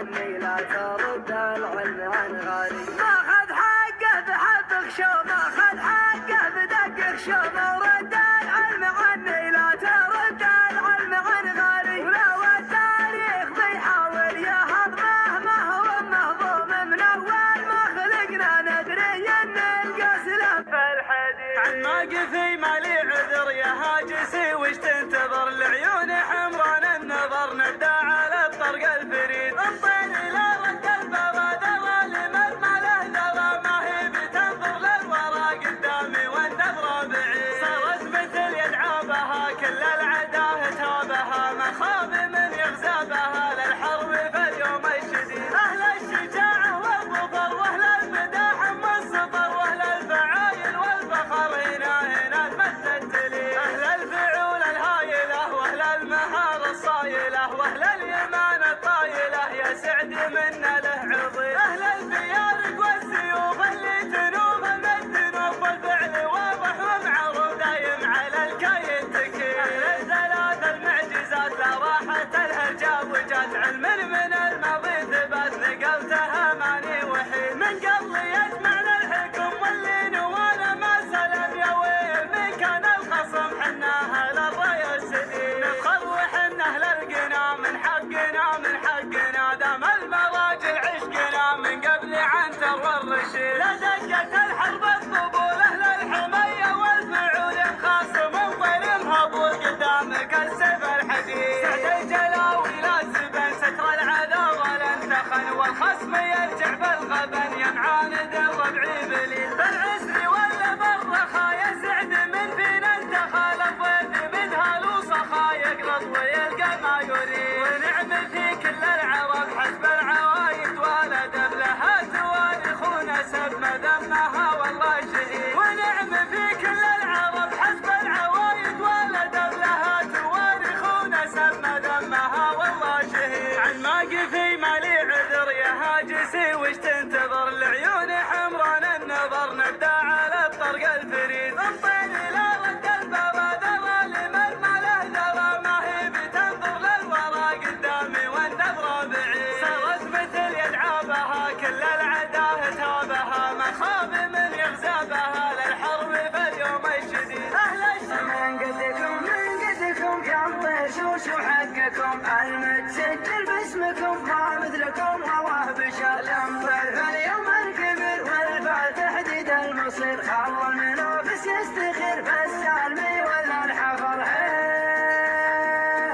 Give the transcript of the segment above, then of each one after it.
عني لا ترد العلم عن غالي. ما خذ حقه بحب خشوم، ما خذ حقه بدق خشوم، ورد العلم عني لا ترد العلم عن غالي. ولو التاريخ بيحاول يهضمه ما هو مهضوم، من اول ما خلقنا ندري ان القاس له في الحديد. عن موقفي مالي عذر يا هاجسي، وش تنتظر لعيون حمران النظر نبدا على الطرق الفريد. الطير الى رد البابا ذرى لمذمى له ذرى، ما هي بتنظر للورى قدامي والنظر بعيد. صارت مثل يدعى بها كل العداه تابها، ما خاب من يغزى بها للحرب في اليوم الشديد. اهل الشجاعه والظفر واهل المداحم والسطر، واهل الفعايل والفخر هنا تمثل تلي. اهل الفعول الهايله واهل المهاره الصايله، واهل اليمان الطايله يا سعد من له عظيم. اهل البيارق والسيوف اللي تنوب من الذنوب، والفعل واضح ومعروف دايم على الكاين تكي. اهل الثلاث المعجزات لا راحت الهجاب وجات، علم من الماضي ثبات نقلتها ماني وحيد. من قبل يجمعنا الحكم واللي نوانا ما سلم، يا ويل من كان الخصم حناها للراي السديد. نفخر وحنا للقنا من حقنا من حقنا، دام المراجل عشقنا من قبل عنتر والرشيد. لا دقت الحرب الطبول اهل الحميه والفعول، الخاصم ظلم هبول قدامك السيف الحديد. سعد الجلاوي لازبا ستر العذاب والانتخن، والخصم يرجع بالغبن ينعاند الربع بليل. بالعسر ولا بالرخا يا سعد من فينا انتخى، الضيف من هالو صخا يقرض ويلقى ما يريد. ونعم في كل العرب حسب العوايد والادب، لها تواريخ ونسب مذمها والله شهيد. ونعم في كل العرب حسب العوايد والادب، لها تواريخ ونسب مذمها والله شهيد. عن موقفي مالي عذر يا هاجسي، وش تنتظر لعيون حمران النظر نبدا على الطرق الفريد. الطير الى رد البابا ذرى لمذمى له ذرى، ما هي بتنظر للورى قدامي والنظر بعيد. صارت مثل يدعى بها كل العداه تابها، ما خاب من يغزى بها للحرب في اليوم الشديد. اهل من قدكم يا مطير شو حقكم، المتسجل باسمكم ما مثلكم والله بشر. ينطر في اليوم الكبير والفعل تحديد المصير، خلى المنافس يستخير في السالمي ولا الحفر.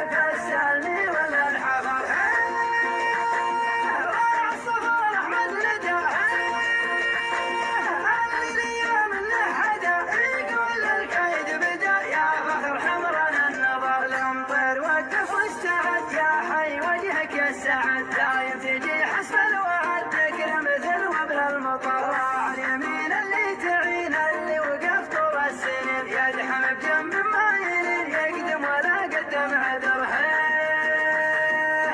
في السالمي ولا الحفر. رايح الصفار احمد ندى، الايام اللي حدا يقول الكيد بدا. يا فخر حمران النظر المطير وقف واجتهد، يا حي وجهك يا السعد دايم تجي حسب الوعد، ذكر مثل وابن المطر. راح اليمين اللي تعين اللي وقف طول السنين، يدحم بجنب ما يلين يقدم ولا قدم عذر.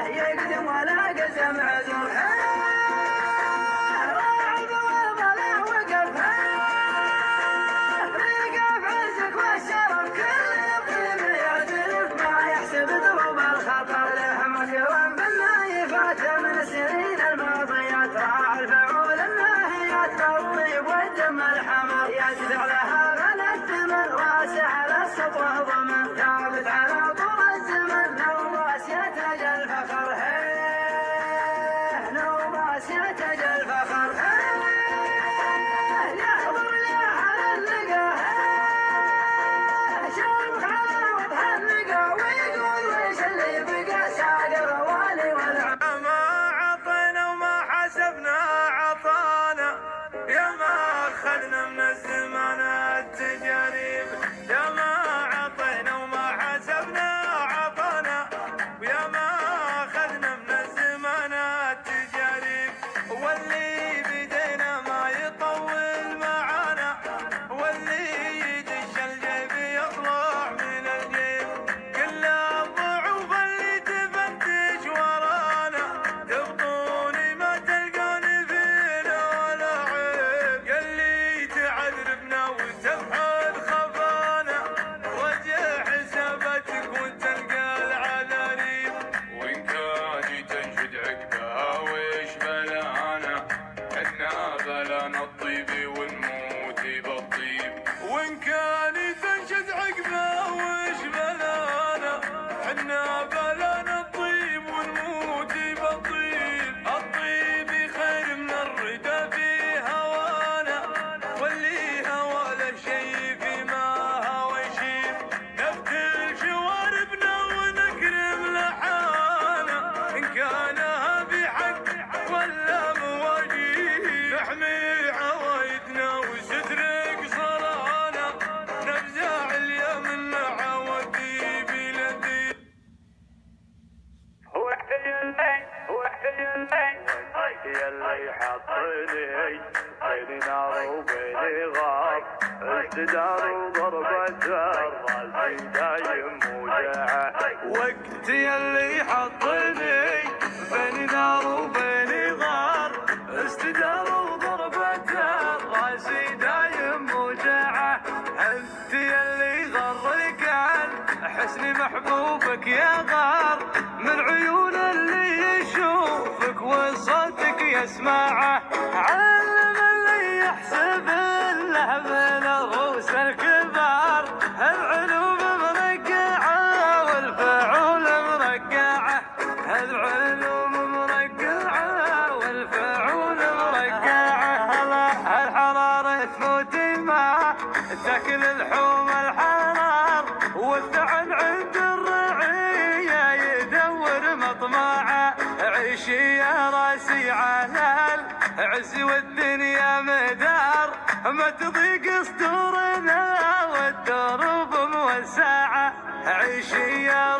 يقدم ولا قدم عذر. راعي البوابه لا وقف، ريقه بعزك والشرف كل يطيب يعترف، ما يحسب دروب الخطر. له مكرم بالنايفات من سنين الماضيات، راعى الفعول الناهيات بالطيب والدم الحمر. يدفع لها غلا الثمن واسع على السطوه ضمن، ثابت على طول الزمن نوباس يتاج الفخر. نوباس يتاج الفخر. يحضر له على اللقا، شوف على وجه اللقا ويقول ويش اللي بقى ساق الروالي والعم. ما عطينا وما حسبنا عطانا، يا ما اخذنا من الزمان التجارب. يا ما عطينا وما يلي حطني بين نار وبين غار ازددار وضربة الراس دايم موجعه. وقت يلي حطني بين نار وبين غار ازددار وضربة الراس دايم موجعه. انت يلي غرك عن حسن محبوبك يا غار من عيون اللي يشوفك وصوتك يسمعه. علم اللي يحسب له من الروس الكبار العلوم مرقعه والفعول مرقعه. العلوم مرقعه والفعول مرقعه. الحرارة تموت ما تاكل اللحوم الحرار والثعن عند الرعية يدور مطمعه. عيشي يا راسي على العز والدنيا مدار ما تضيق صدورنا والدروب موسعه. عيشي يا